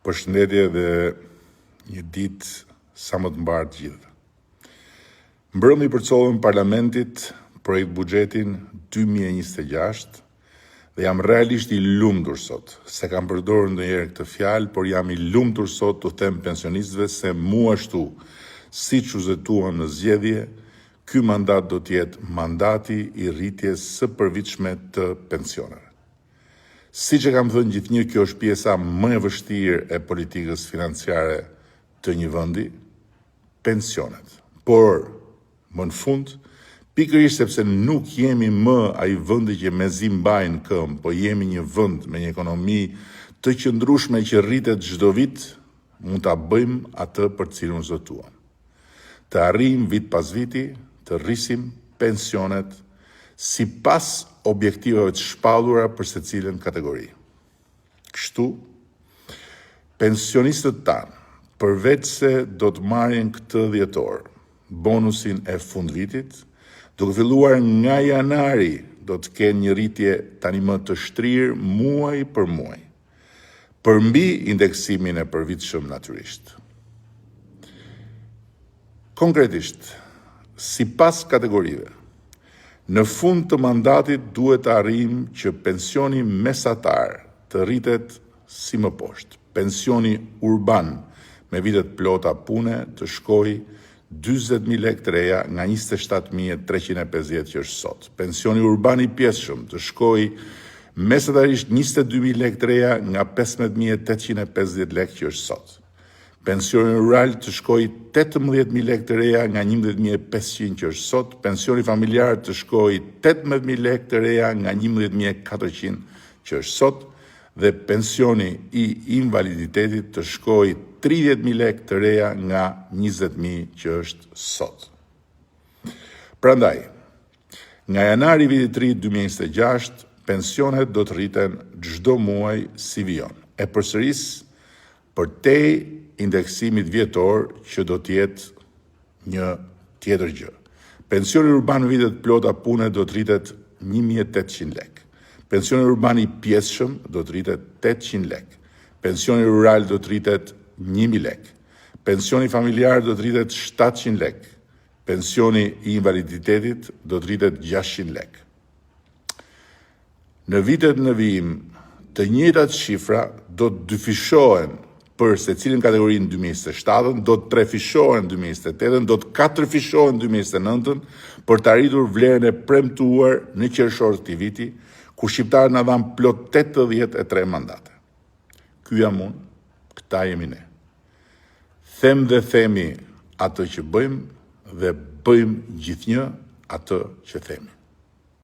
Përshëndetje dhe një ditë sa më të mbarë të gjithëve. Mbrëmë i përcollëm Parlamentit projekt buxhetin 2026 dhe jam realisht i lumtur sot, se kam përdorur ndonjëherë këtë fjalë, por jam i lumtur sot të them pensionistëve se mua ashtu, siç u zëtuan në zgjedhje, ky mandat do të jetë mandati i rritjes së përvitshme të pensioneve. Siç e kam thënë gjithnjë, kjo është pjesa më e vështirë e politikës financiare të një vendi, pensionet. Por, më në fund, pikërisht sepse nuk jemi më ai vendi që mezi mbajnë këmbë, po jemi një vend me një ekonomi të qëndrueshme që rritet çdo vit, mund ta bëjmë atë për cilën zotuam. Të arrijmë vit pas viti, të rrisim pensionet sipas objektivave të shpallura për secilën kategori. Kështu, pensionistët tanë, përveç se do të marrin këtë dhjetor, bonusin e fundvitit, duke filluar nga janari do të kenë një rritje tani më të shtrirë muaj për muaj, përmbi indeksimin e përvitshëm natyrisht. Konkretisht, sipas kategorive, në fund të mandatit duhet të arrijmë që pensioni mesatar të rritet si më poshtë. Pensioni urban me vitet plota pune të shkojë 40.000 lekë të reja nga 27.350 që është sot. Pensioni urban i pjesshëm të shkojë mesatarisht 22.000 lekë të reja nga 15.850 lekë që është sot. Pensioni rural të shkojë 18.000 lekë të reja nga 11.500 që është sot. Pensioni familjar të shkojë 18.000 lekë të reja nga 11.400 që është sot. Dhe pensioni i invaliditetit të shkojë 30.000 lekë të reja nga 20.000 që është sot. Prandaj, nga janari vitit të ri 2026, pensionet do të rriten çdo muaj si vijon. E përsëris për te indeksimit vjetor që do të jetë një tjetër gjë. Pensioni urban në vitet plota pune do të rritet 1.800 lekë. Pensioni urban i pjesshëm do të rritet 800 lekë. Pensioni rural do të rritet 1.000 lekë. Pensioni familjar do të rritet 700 lekë. Pensioni i invaliditetit do të rritet 600 lekë. Në vitet në vijim, të njëjtat shifra do të dyfishohen për secilën kategorinë 2027, do të trefishohen 2028, do të katërfishohen 2029 për të arritur vlerën e premtuar në qershor të këtij viti, ku shqiptarët na dhanë plot 83 mandate. Ky jam unë, këta jemi ne. Them dhe themi atë që bëjmë dhe bëjmë gjithnjë atë që themi.